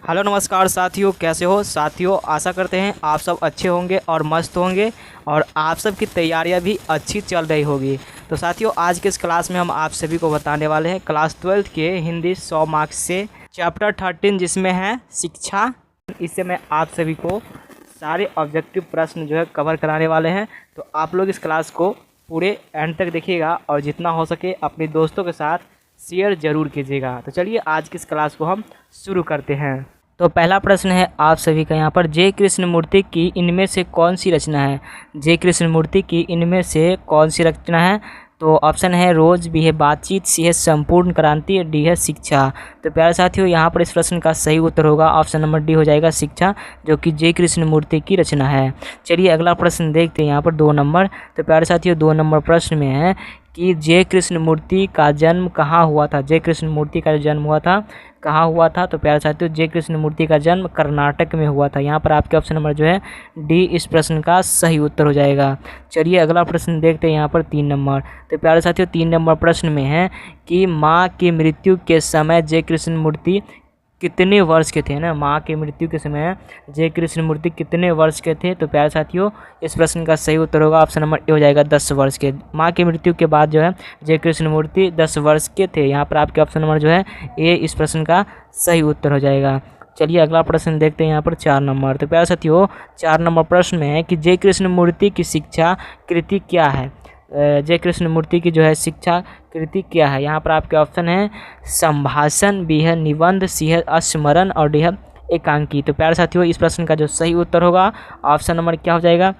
Hello नमस्कार साथियों, कैसे हो साथियों। आशा करते हैं आप सब अच्छे होंगे और मस्त होंगे और आप सब की तैयारियां भी अच्छी चल रही होगी। तो साथियों, आज के इस क्लास में हम आप सभी को बताने वाले हैं क्लास 12 के हिंदी 100 मार्क्स से चैप्टर 13 जिसमें है शिक्षा। इससे मैं आप सभी को सारे ऑब्जेक्टिव प्रश्न जो है कवर कराने वाले हैं। तो आप लोग इस क्लास को पूरे एंड तक देखिएगा और जितना हो सके अपने दोस्तों के साथ शेयर जरूर कीजिएगा। तो चलिए आज की इस क्लास को हम शुरू करते हैं। तो पहला प्रश्न है आप सभी का यहाँ पर, जे कृष्णमूर्ति की इनमें से कौन सी रचना है। जे कृष्णमूर्ति की इनमें से कौन सी रचना है। तो ऑप्शन है रोज, बी है बातचीत, सी है संपूर्ण क्रांति, डी है शिक्षा। तो प्यारे साथियों, यहाँ पर इस प्रश्न का सही उत्तर होगा ऑप्शन नंबर डी हो जाएगा शिक्षा, जो कि जे कृष्णमूर्ति की रचना है। चलिए अगला प्रश्न देखते हैं यहाँ पर 2 नंबर। तो प्यारे साथियों, 2 नंबर प्रश्न में है कि जे कृष्णमूर्ति का जन्म कहाँ हुआ था। जे कृष्णमूर्ति का जो जन्म हुआ था कहाँ हुआ था। तो प्यारे साथियों, जे कृष्णमूर्ति का जन्म कर्नाटक में हुआ था। यहाँ पर आपके ऑप्शन नंबर जो है डी इस प्रश्न का सही उत्तर हो जाएगा। चलिए अगला प्रश्न देखते हैं यहाँ पर 3 नंबर। तो प्यारे साथियों, 3 नंबर प्रश्न में है कि माँ की मृत्यु के समय जे कृष्णमूर्ति कितने वर्ष के थे ना। माँ की मृत्यु के समय जे कृष्णमूर्ति कितने वर्ष के थे। तो प्यारे साथियों, इस प्रश्न का सही उत्तर होगा ऑप्शन नंबर ए हो जाएगा 10 वर्ष के। माँ की मृत्यु के बाद जो है जे कृष्णमूर्ति 10 वर्ष के थे। यहाँ पर आपके ऑप्शन नंबर जो है ए इस प्रश्न का सही उत्तर हो जाएगा। चलिए अगला प्रश्न देखते हैं यहाँ पर 4 नंबर। तो प्यारे साथियों, 4 नंबर प्रश्न में है कि जे कृष्णमूर्ति की शिक्षा कृति क्या है। जे कृष्णमूर्ति की जो है शिक्षा कृति क्या है। यहाँ पर आपके ऑप्शन है संभाषण, बी है निबंध, सी है स्मरण और डी है एकांकी। तो प्यारे साथियों, इस प्रश्न का जो सही उत्तर होगा ऑप्शन नंबर क्या हो जाएगा,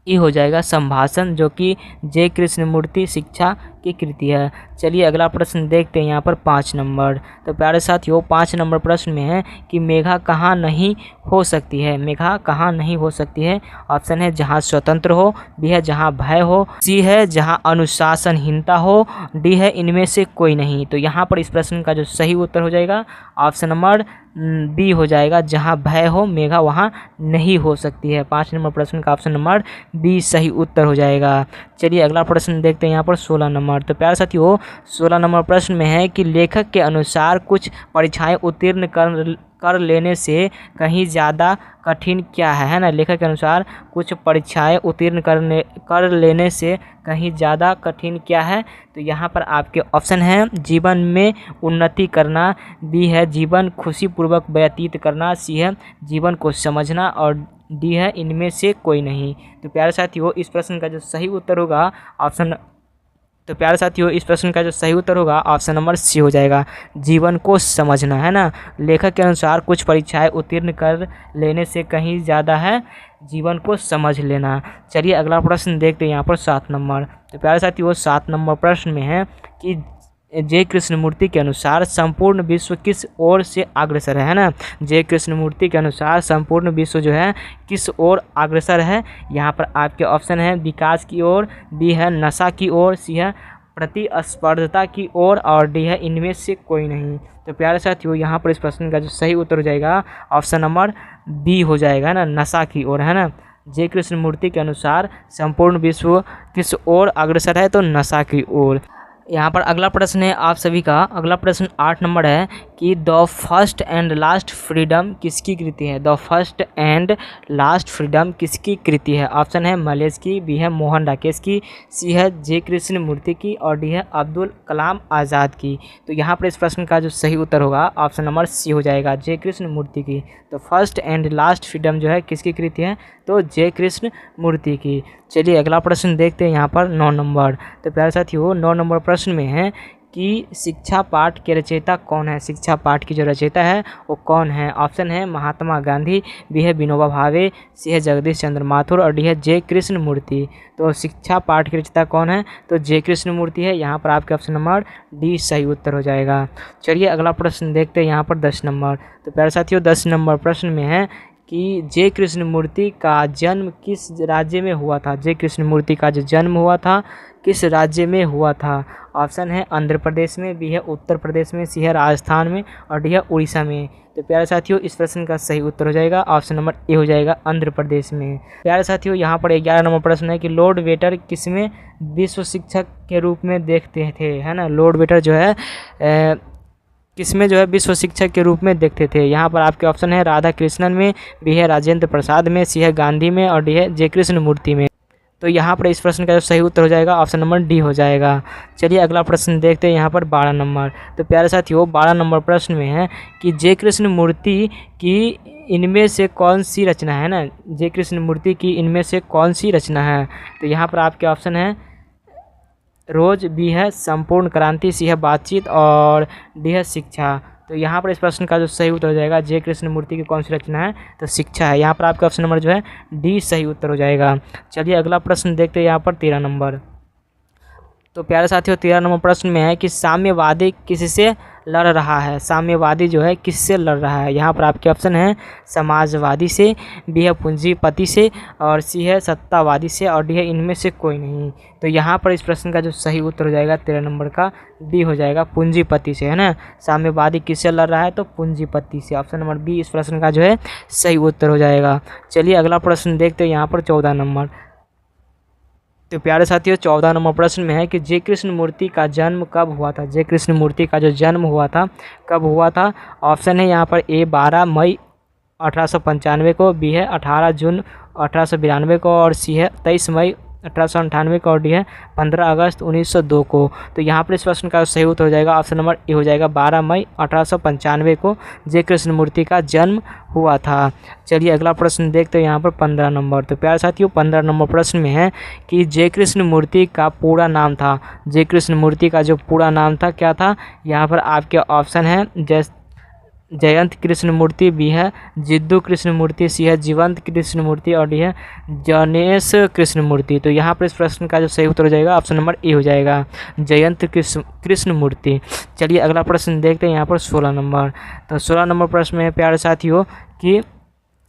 ई हो जाएगा संभाषण, जो कि जे कृष्णमूर्ति शिक्षा की कृति है। चलिए अगला प्रश्न देखते हैं यहाँ पर 5 नंबर। तो प्यारे साथियों, 5 नंबर प्रश्न में है कि मेघा कहाँ नहीं हो सकती है। मेघा कहाँ नहीं हो सकती है। ऑप्शन है जहाँ स्वतंत्र हो, बी है जहाँ भय हो, सी है जहाँ अनुशासनहीनता हो, डी है इनमें से कोई नहीं। तो यहाँ पर इस प्रश्न का जो सही उत्तर हो जाएगा ऑप्शन नंबर बी हो जाएगा, जहाँ भय हो मेघा वहाँ नहीं हो सकती है। 5 नंबर प्रश्न का ऑप्शन नंबर बी सही उत्तर हो जाएगा। चलिए अगला प्रश्न देखते हैं यहाँ पर 16 नंबर। तो प्यारे साथियों, 16 नंबर प्रश्न में है कि लेखक के अनुसार कुछ परीक्षाएं उत्तीर्ण कर लेने से कहीं ज़्यादा कठिन क्या है ना। लेखक के अनुसार कुछ परीक्षाएं उत्तीर्ण कर लेने से कहीं ज़्यादा कठिन क्या है। तो यहाँ पर आपके ऑप्शन हैं जीवन में उन्नति करना, बी है जीवन खुशीपूर्वक व्यतीत करना, सी है जीवन को समझना और डी है इनमें से कोई नहीं। तो प्यारे साथियों, इस प्रश्न का जो सही उत्तर होगा ऑप्शन ऑप्शन नंबर सी हो जाएगा, जीवन को समझना है ना। लेखक के अनुसार कुछ परीक्षाएं उत्तीर्ण कर लेने से कहीं ज़्यादा है जीवन को समझ लेना। चलिए अगला प्रश्न देखते हैं यहाँ पर 7 नंबर। तो प्यारे साथियों, 7 नंबर प्रश्न में है कि जे कृष्णमूर्ति के अनुसार संपूर्ण विश्व किस ओर से अग्रसर है ना। जे कृष्णमूर्ति के अनुसार संपूर्ण विश्व जो है किस ओर अग्रसर है। यहाँ पर आपके ऑप्शन है विकास की ओर, बी है नशा की ओर, सी है प्रतिस्पर्धा की ओर और डी है इनमें से कोई नहीं। तो प्यारे साथियों, यहाँ पर इस प्रश्न का जो सही उत्तर हो जाएगा ऑप्शन नंबर बी हो जाएगा ना, नशा की ओर है ना। जे कृष्णमूर्ति के अनुसार संपूर्ण विश्व किस ओर अग्रसर है, तो नशा की ओर। यहाँ पर अगला प्रश्न है आप सभी का। अगला प्रश्न 8 नंबर है कि the first and last freedom किसकी कृति है। The first and last freedom किसकी कृति है। ऑप्शन है मलेश की, बी है मोहन राकेश की, सी है जे कृष्णमूर्ति की और डी है अब्दुल कलाम आज़ाद की। तो यहाँ पर इस प्रश्न का जो सही उत्तर होगा ऑप्शन नंबर सी हो जाएगा, जे कृष्णमूर्ति की। तो फर्स्ट एंड लास्ट फ्रीडम जो है किसकी कृति है, तो जे कृष्णमूर्ति की। चलिए अगला प्रश्न देखते हैं यहाँ पर 9 नंबर। तो प्यारे साथियों, 9 नंबर प्रश्न में है कि शिक्षा पाठ के रचयिता कौन है। शिक्षा पाठ की जो रचयिता है वो कौन है। ऑप्शन है महात्मा गांधी, बी है विनोबा भावे, सी है जगदीश चंद्र माथुर और डी है जे कृष्णमूर्ति। तो शिक्षा पाठ की रचयिता कौन है, तो जे कृष्णमूर्ति है। यहाँ पर आपके ऑप्शन नंबर डी सही उत्तर हो जाएगा। चलिए अगला प्रश्न देखते हैं यहाँ पर 10 नंबर। तो प्यारे साथियों, 10 नंबर प्रश्न में है कि जे कृष्णमूर्ति का जन्म किस राज्य में हुआ था। जे कृष्णमूर्ति का जो जन्म हुआ था किस राज्य में हुआ था। ऑप्शन है आंध्र प्रदेश में, बी है उत्तर प्रदेश में, सी है राजस्थान में और डी है उड़ीसा में। तो प्यारे साथियों, इस प्रश्न का सही उत्तर हो जाएगा ऑप्शन नंबर ए हो जाएगा, आंध्र प्रदेश में। प्यारे साथियों, यहाँ पर 11 नंबर प्रश्न है कि लॉर्ड वेटर किसमें विश्व शिक्षक के रूप में देखते थे, है ना। लॉर्ड वेटर जो है किसमें जो है विश्व शिक्षक के रूप में देखते थे। यहाँ पर आपके ऑप्शन है राधा कृष्णन में, बी है राजेंद्र प्रसाद में, सी है गांधी में और डी है जय कृष्ण मूर्ति में। तो यहाँ पर इस प्रश्न का जो सही उत्तर हो जाएगा ऑप्शन नंबर डी हो जाएगा। चलिए अगला प्रश्न देखते हैं यहाँ पर 12 नंबर। तो प्यारे साथियों 12 नंबर प्रश्न में है कि जय कृष्ण मूर्ति की इनमें से कौन सी रचना है ना, जय कृष्ण मूर्ति की इनमें से कौन सी रचना है। तो यहाँ पर आपके ऑप्शन है रोज, बी है संपूर्ण क्रांति, सी है बातचीत और डी है शिक्षा। तो यहाँ पर इस प्रश्न का जो सही उत्तर हो जाएगा जय कृष्ण मूर्ति की कौन सी रचना है, तो शिक्षा है। यहाँ पर आपका ऑप्शन नंबर जो है डी सही उत्तर हो जाएगा। चलिए अगला प्रश्न देखते हैं यहाँ पर 13 नंबर। तो प्यारे साथियों 13 नंबर प्रश्न में है कि साम्यवादी किससे लड़ रहा है। साम्यवादी जो है किससे लड़ रहा है। यहाँ पर आपके ऑप्शन है समाजवादी से, बी है पूंजीपति से और सी है सत्तावादी से और डी है इनमें से कोई नहीं। तो यहाँ पर इस प्रश्न का जो सही उत्तर हो जाएगा 13 नंबर का डी हो जाएगा, पूंजीपति से, है ना। साम्यवादी किससे लड़ रहा है, तो पूंजीपति से। ऑप्शन नंबर बी इस प्रश्न का जो है सही उत्तर हो जाएगा। चलिए अगला प्रश्न देखते हैं यहाँ पर 14 नंबर। तो प्यारे साथियों 14 नंबर प्रश्न में है कि जय कृष्ण मूर्ति का जन्म कब हुआ था। जय कृष्ण मूर्ति का जो जन्म हुआ था कब हुआ था। ऑप्शन है यहाँ पर ए 12 मई 1895 को, बी है 18 जून 1892 को और सी है 23 मई 1898 को और डी है 15 अगस्त 1902 को। तो यहाँ पर इस प्रश्न का सही उत्तर हो जाएगा ऑप्शन नंबर ए हो जाएगा, 12 मई 1895 को जय कृष्ण मूर्ति का जन्म हुआ था। चलिए अगला प्रश्न देखते हैं यहाँ पर 15 नंबर। तो प्यारे साथियों 15 नंबर प्रश्न में है कि जय कृष्ण मूर्ति का पूरा नाम था। जय कृष्ण मूर्ति का जो पूरा नाम था क्या था। यहाँ पर आपके ऑप्शन है जयंत कृष्ण मूर्ति, बी है जिद्दू कृष्ण मूर्ति, सी है जीवंत कृष्ण मूर्ति और डी है जनेश कृष्ण मूर्ति। तो यहाँ पर इस प्रश्न का जो सही उत्तर हो जाएगा ऑप्शन नंबर ए हो जाएगा, जयंत कृष्ण मूर्ति। चलिए अगला प्रश्न देखते हैं यहाँ पर 16 नंबर। तो 16 नंबर प्रश्न में प्यारे साथियों कि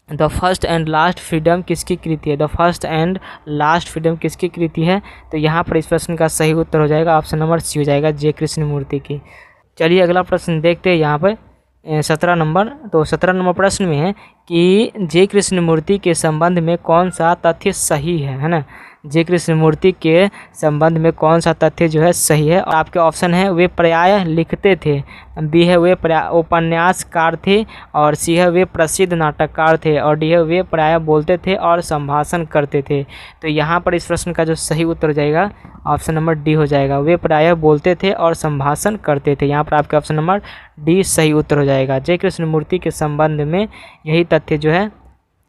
the first and last freedom किसकी कृति है। The first and last freedom किसकी कृति है। तो यहाँ पर इस प्रश्न का सही उत्तर हो जाएगा ऑप्शन नंबर सी हो जाएगा, जय कृष्ण मूर्ति की। चलिए अगला प्रश्न देखते हैं यहाँ पर 17 नंबर। तो 17 नंबर प्रश्न में है कि जय कृष्ण मूर्ति के संबंध में कौन सा तथ्य सही है ना। जय कृष्ण मूर्ति के संबंध में कौन सा तथ्य जो है सही है। और आपके ऑप्शन है वे प्रायः लिखते थे, बी है वे उपन्यासकार थे और सी है वे प्रसिद्ध नाटककार थे और डी है वे प्रायः बोलते थे और संभाषण करते थे। तो यहाँ पर इस प्रश्न का जो सही उत्तर हो जाएगा ऑप्शन नंबर डी हो जाएगा, वे प्रायः बोलते थे और संभाषण करते थे। यहाँ पर आपके ऑप्शन नंबर डी सही उत्तर हो जाएगा। जय कृष्ण मूर्ति के संबंध में यही तथ्य जो है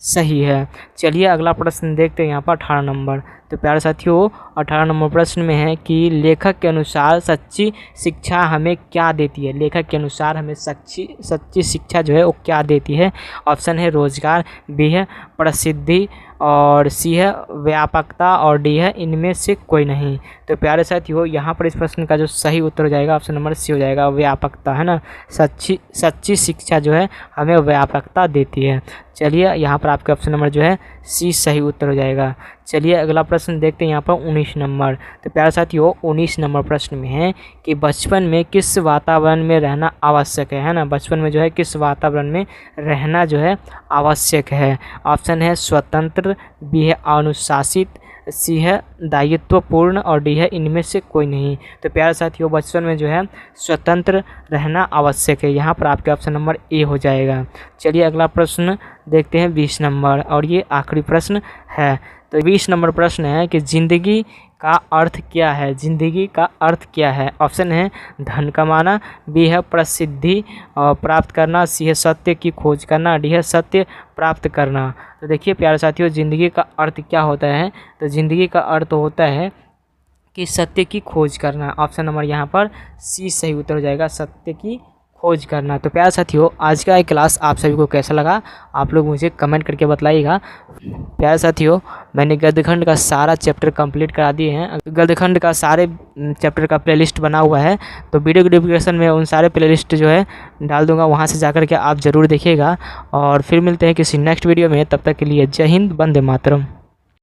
सही है। चलिए अगला प्रश्न देखते हैं यहाँ पर 18 नंबर। तो प्यारे साथियों 18 नंबर प्रश्न में है कि लेखक के अनुसार सच्ची शिक्षा हमें क्या देती है। लेखक के अनुसार हमें सच्ची शिक्षा जो है वो क्या देती है। ऑप्शन है रोजगार, बी है प्रसिद्धि और सी है व्यापकता और डी है इनमें से कोई नहीं। तो प्यारे साथियों यहाँ पर इस प्रश्न का जो सही उत्तर हो जाएगा ऑप्शन नंबर सी हो जाएगा, व्यापकता, है ना। सच्ची शिक्षा जो है हमें व्यापकता देती है। चलिए यहाँ पर आपका ऑप्शन नंबर जो है सी सही उत्तर हो जाएगा। चलिए अगला प्रश्न देखते हैं यहाँ पर 19 नंबर। तो प्यारे साथियों 19 नंबर प्रश्न में है कि बचपन में किस वातावरण में रहना आवश्यक है ना। बचपन में जो है किस वातावरण में रहना जो है आवश्यक है। ऑप्शन है स्वतंत्र, बी है अनुशासित, सी है दायित्वपूर्ण और डी है इनमें से कोई नहीं। तो प्यारे साथियों बचपन में जो है स्वतंत्र रहना आवश्यक है। यहाँ पर आपके ऑप्शन नंबर ए हो जाएगा। चलिए अगला प्रश्न देखते हैं 20 नंबर और ये आखिरी प्रश्न है। तो 20 नंबर प्रश्न है कि ज़िंदगी का अर्थ क्या है। ज़िंदगी का अर्थ क्या है। ऑप्शन है धन कमाना, बी है प्रसिद्धि प्राप्त करना, सी है सत्य की खोज करना, डी है सत्य प्राप्त करना। तो देखिए प्यारे साथियों ज़िंदगी का अर्थ क्या होता है। तो ज़िंदगी का अर्थ होता है कि सत्य की खोज करना। ऑप्शन नंबर यहाँ पर सी सही उत्तर हो जाएगा, सत्य की खोज करना। तो प्यारे साथियों आज का ये क्लास आप सभी को कैसा लगा आप लोग मुझे कमेंट करके बताइएगा। प्यारे साथियों मैंने गद्यखंड का सारा चैप्टर कंप्लीट करा दिए हैं। गद्यखंड का सारे चैप्टर का प्लेलिस्ट बना हुआ है, तो वीडियो के डिस्क्रिप्शन में उन सारे प्लेलिस्ट जो है डाल दूंगा, वहाँ से जाकर के आप ज़रूर देखिएगा। और फिर मिलते हैं किसी नेक्स्ट वीडियो में, तब तक के लिए जय हिंद, वंदे मातरम।